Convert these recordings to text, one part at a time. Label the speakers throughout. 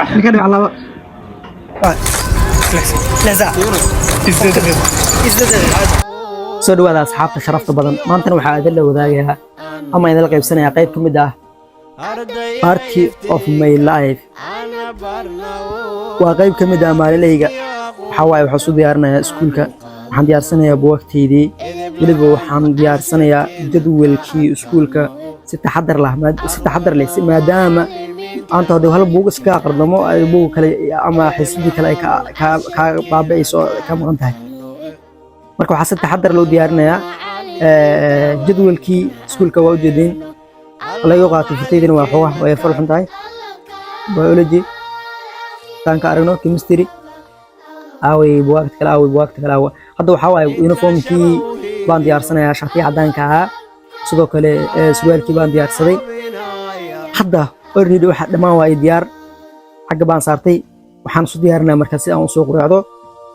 Speaker 1: كده على soo dhawaada asxaabta sharafta badan maantana waxaa idin la wadaagayaa ama idin la qaybsanayaa qayb ka mid ah Party of My Life waa qayb ka mid ah maalinayga waxaan soo diyaarinayaa iskuulka waxaan diyaarsanayaa buugagteydii waliba waxaan diyaarsanayaa jadwalkii iskuulka si taxaddar leh maadaama أنت هذا هل بوجس كأقرضمو بوج كله أما حسيتي كله كبابيسو كم غنتها مركو حسيت تحضر لو ديارنا يا جدول كي سكول كواجدين الله يوقع تفتيدين وحوه ويفرح انتهاي بيولوجي كان كارنو كيمستري أوي بوقت كلا هذا حوا يونيفورم كي بان ديارسنا يا شرطي عدان كها سوق كله سوير كي بان ديارسدي حدا already waxa dhamaan waa diyaar xagga baan saartay waxaan soo diyaarinaa markaas si aan u soo quraacdo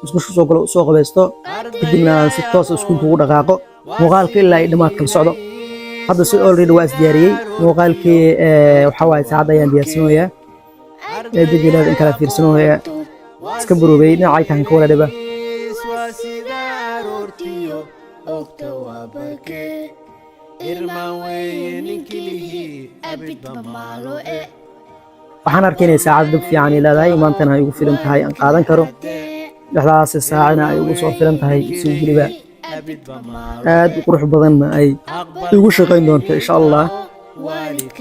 Speaker 1: isku soo galo soo qabaysto kadibna si toos ah iskuulka ugu dhaqaaqo muuqaalka ilaa ay dhamaad kala socdo hadda si already waa isdiyaariyay muuqaalkii waxa waay saacad ayaan diyaarsanayaa dadweynaha in kala fiirsanayaa iska buruubay dhinacay kan ka wala dhiba waxaan arkaynay saacad dib fiican ilaahay maantana ay ugu filan tahay aan qaadan karo dhexdaas saacadna ay ugu soo filan tahay si waliba aad u qurux badan ay ugu shaqayn doonto insha Allah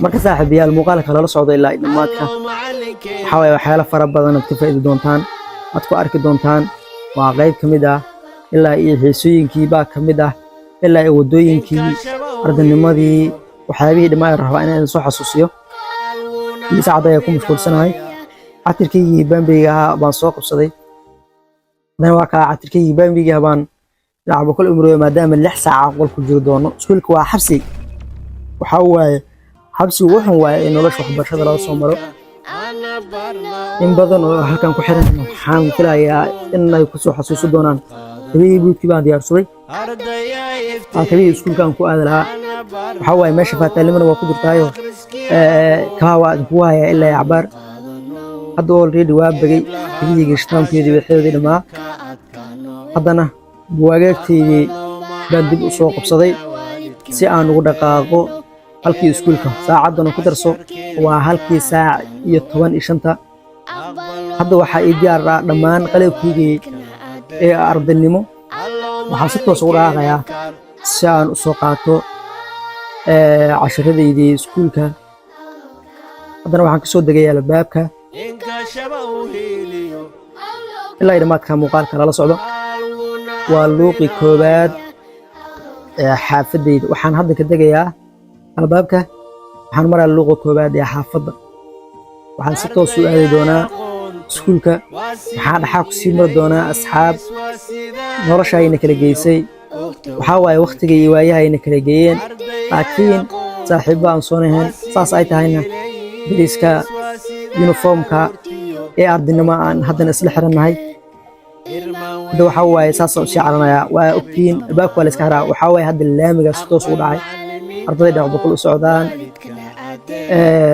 Speaker 1: marka saaxiibayaal muuqaalka kala socdo ilaa dhamaadka waxa way waxyaalo fara badan aad ka faa'iido doontaan aad ku arki doontaan waa qayb kamid ah ilaa iyo xiisooyinkii baa kamid ah ilaa iyo wadooyinkii ardaynimadii waxyaabihii dhimaa rabaa inaan soo xasuusiyo saacad ayaa ku mashquulsanahay catirkii bambiga baan soo qabsaday dan waa ka catirkii bambiga baan lacabo kul umro maadaama 6 saac qol ku jiro doono iskuulka waa xabsi waxa waaye xabsi wuxuu waaye nolosha waxbarashada la soo maro in badan oo halkan ku xiran waxaan filayaa in ay ku soo xasuuso doonaan buugtii baan diyaarsaday akali iskuulkan ku aadalaha waxa waaye meesha faatalimana waa ku jirtaayo kawa ku haya ilaa yabar hadda already waa bagay xilliga shtaankeedii wixii dhamaa haddana buugaagteedii baan dib u soo qabsaday si aan ugu dhaqaaqo halkii iskuulka saacadana ku darso waa halkii saac iyo 15 hadda waxa ay diyaar ah dhammaan qalabkii ee ardaynimo waxaan si toos ugu dhaqaaqayaa si aan u soo qaato casharadaydii iskuulka haddana waxaan ka soo degayaa albaabka ilaa dhamaadka muuqaalka la socdo waa luuqi koobaad ee xaafadayda waxaan hadda ka degayaa albaabka waxaan maraa luuqa koobaad ee xaafadda waxaan si toos u aadi doonaa iskuulka waxaan dhaxaa ku sii mari doonaa asxaab noloshayna kala geysay waxa waaye waqtiga iyo waayahayna kala geeyeen laakiin saaxiibo aan soo nahayn saas ay tahayna bariiska uniformka ee ardaynimo aan haddana isla xiranahay hadda waxa waaye saas oo sii caranayaa waa ogtiin albaabka waa la iska xiraa waxa waaye hadda laamiga si toos u dhacay ardayda dhaqdhaqaaq u socdaan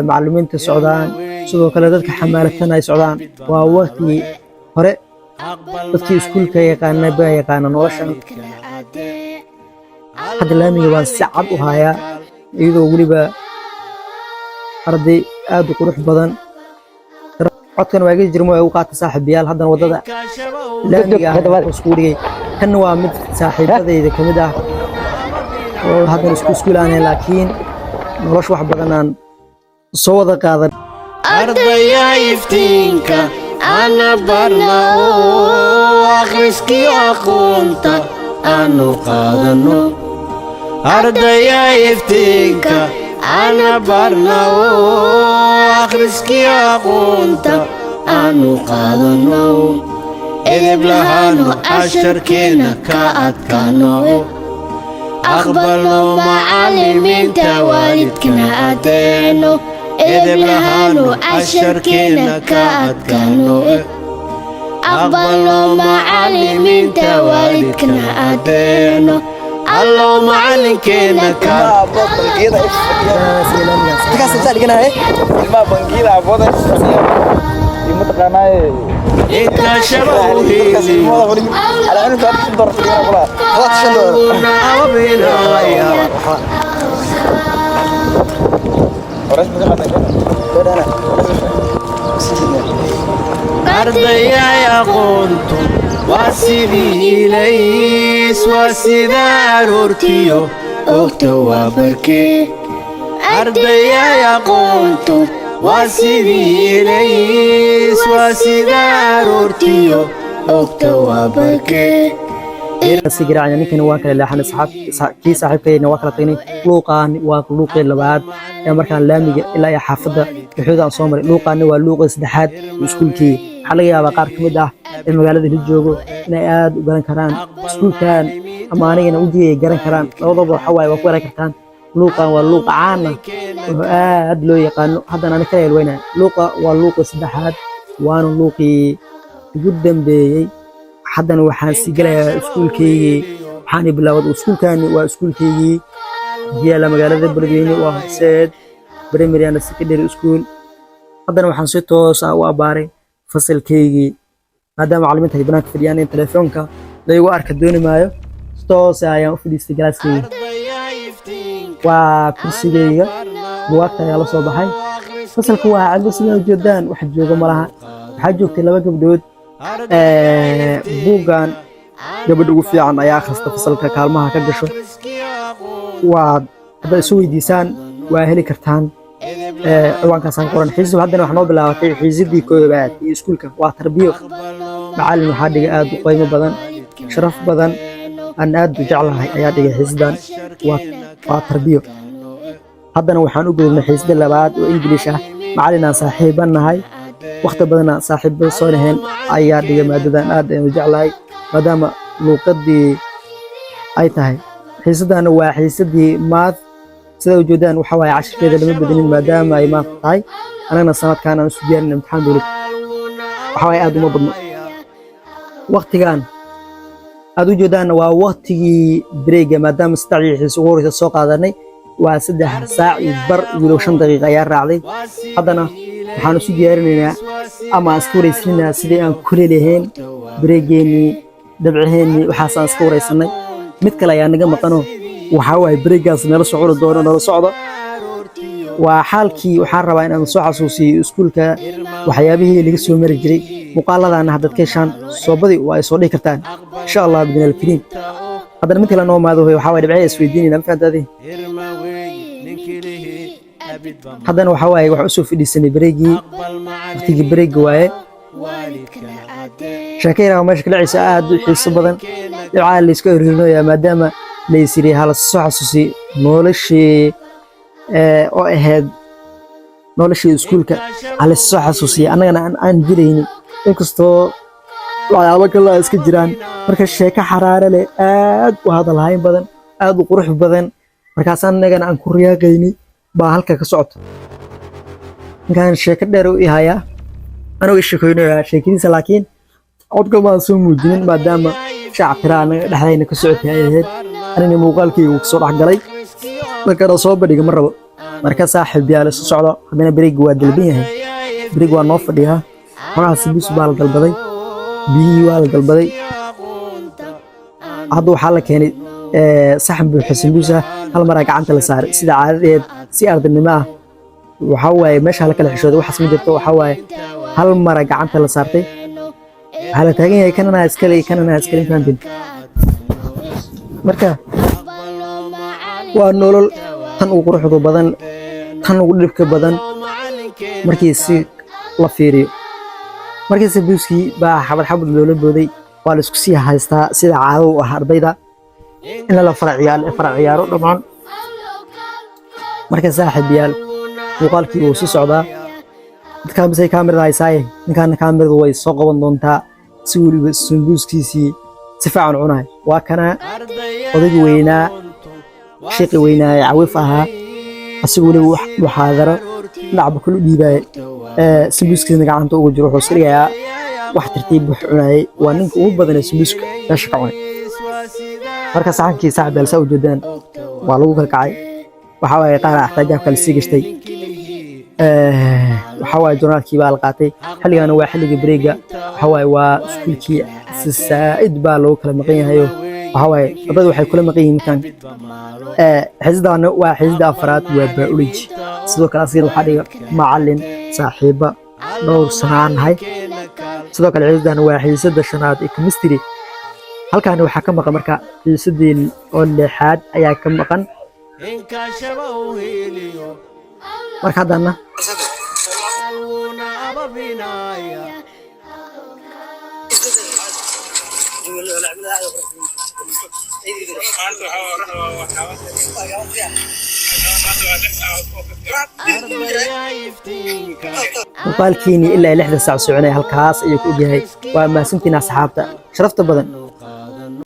Speaker 1: macallimiinta socdaan sidoo kale dadka xamaalatan ay socdaan waa waqti hore dadkii iskuulka yaqaana nolosha hadda laamiga waan si cad u hayaa iyadoo waliba arday aad u qurux badan codkan waa iga jirmo ay u qaata saaxiibayaal haddana wadada laamiga isku dhigay kan waa mid saaxiibadayda kamid ah oo haddana iskuulaanay laakiin nolosha wax badan aan soo wada qaadan
Speaker 2: ardaya iftiinka ana barna akhriski aqoonta aanu qaadano ardaya iftiinka ana barna akhriski aqoonta aanu qaadano edeb lahaano casharkeena ka adkaano aqbalno macallimiinta waalidkana adeeno edeb lahaano casharkeena ka adkaano aqbalno macallimiinta waalidkana adeeno allo macallinkeena ka
Speaker 1: Tiga sensar digana ilma bangila bodan
Speaker 2: انت شبهي
Speaker 3: على عينك تقدر خلاص شنو ورش
Speaker 2: أرضيا يا قنتم واسيدي ليس واسيدار أورتيو أوتوا بركي أرضيا يا قنتم واسيدي ليس واسيدار أورتيو أوتوا بركي
Speaker 1: سيجرا يعني كان واكل اللي حنا كي صاحب كينا واكل تاني لوقان ولوقي لبعض يا مركان لامي إلا يا حافظة يحوذ عن صومر لوقان ولوقي سدحات مسكول كي حلقة بقار كمدة المقالة اللي جوجو نياد وقرن كران مسكول كان أماني أنا ودي قرن كران لو ضبط حواي وقرن كران لوقان ولوق عامة أدلو يقانو هذا أنا كلا الوينة لوقا ولوقي سدحات وأنا لوقي جدا بي حدنا waxaan si galaya iskuulkeygii waxaan bilaaway iskuulkani waa iskuulkeygii diyaala magaalada Beledweyne waa Horseed primary and secondary school hadana waxaan si toos ah u abaaray fasalkeygii maadaama macallimiinta banaanka fadhiyaan in telefoonka la igu arka dooni maayo toos ayaan u fadhiistay galaaskeyga waa kursigeyga buugaagta ayaa la soo baxay fasalku waa caddo sida ujeedaan wax jooga malaha waxaa joogtay laba gabdhood buugan gabadh ugu fiican ayaa akhrista fasalka kaalmaha ka gasho waa hadda isu weydiisaan waa heli kartaan ciwaankaasaan qoran xiisib haddana wax noo bilaabatay xiisidii koobaad iyo iskuulka waa tarbiyo macallin waxaa dhigay aad u qiimo badan sharaf badan aan aad u jeclahay ayaa dhigay xiisidan waa tarbiyo haddana waxaan u gudubnay xiisida labaad oo ingiliish ah macallin aan saaxiiban nahay waqti badan saaxiib soo leheen ayaa dhigay maadadan aad u jeclahay maadaama luuqadii ay tahay xiisadana waa xiisadii maad sida ujeedaan waxa waaye cashirkeeda lama badinin maadaama ay maad tahay anagana sanadkan aan isu diyaarin imtixaan dowlad waxa waaye aad uma badno waqtigan aad ujeedaan waa waqtigii breega maadaama saddex xiiso ugu horeysa soo qaadanay waa 3 saac iyo bar iyo 5 daqiiqo ayaa raacday haddana waxaan isu diyaarinaynaa ama iska wareysanaa sidii aan ku leeyahay breegeenii dabciheenii waxaasaan iska wareysanay mid kale ayaa naga maqano waxa waaye breegaas nala socdo doono nala socdo waa xaalkii waxaan rabaa inaan soo xasuusiyo iskuulka waxyaabihii laga soo mari jiray muuqaaladana hadda keeshaan soobadii waa ay soo dhigi kartaan insha Allah bidnal kariim haddana mid kale noo maado waxa waaye dabciye isweydiinayna fahantaadii haddana waxa waaye wax u soo fadhiisanay breegii waqtigii breega waaye sheekayna meesha kala ciisa aad u xiiso badan dhibcaha la iska horreynaya maadaama la isiri hala soo xasuusi noloshii oo ahayd noloshii iskuulka hala soo xasuusi annagana aan jiraynin inkastoo waxyaabo kale iska jiraan marka sheeko xaraare leh aad u hadal hayn badan aad u qurux badan markaas annagana aan ku riyaaqayni baa halka ka socota kan sheeko dheer u ihaya anoo sheekoynaya sheekadiisa laakiin codka ma soo muujinin maadaama shacabkana dhaxdayna ka socotay ay ahayd anina muuqaalkii uu soo dhaxgalay marka soo badhiga mar rabo marka saaxiib yaal soo socdo hadana breeg waa dalban yahay breeg waa noo fadhiyaa waxaas bis baa la dalbaday biyo waa la dalbaday hadda waxa la keenay saxan buu xasanbuusa hal mar gacanta la saaray sida caadadeed si ardanimo ah waxa waaye meesha la kala xishooday waxa soo jirto waxa waaye hal mar gacanta la saartay hala taagan yahay kanana iskale faantin marka waa nolol tan ugu quruxda badan tan ugu dhibka badan markii si la fiiriyo markii sabuuski baa xabad loola booday waa la isku sii haystaa sida caado u ah ardayda in la faraciyaaro dhamaan marka saaxiib yaal muuqaalkii uu sii socdaa dadka misay kaamirada haysaay ninkan kaamiradu way soo qaban doontaa si waliba sambuuskiisii si fiican cunay waa kana odayga weynaa sheekhi weynaa caawif ahaa asigu waliba wax muxaadaro lacab kulu dhiibay sambuuskiisna gacanta ugu jiro wuxuu siriyaa wax tartiib wax cunay waa ninka ugu badan sambuuska meesha ka cunay marka saxankii saaxiib yaal saa u jeedaan waa lagu kala kacay waxa waaye qaar axtaajaab kale sii gashtay وحواي جورنال كيبال قاتي حلقة أنا واحد اللي بريجا وحواي وسكول كي سائد بالو كلام مقين هيو وحواي أبدو حي كلام مقين مكان حزدا أنا وحزدا أفراد وبأوليج سدوا كلاسير وحدي معلن صاحبة نور سنان هاي سدوا كالحزدا أنا واحد سد الشنات إكمستري هل كان وحكم مقام مركا يسدي اللي حاد أيا كم مقام مركا دانا مقالكيني إلا 6 ساعة سعوني هالكاس أيك أجيهي وما سنتنا أصحابته شرفت بدن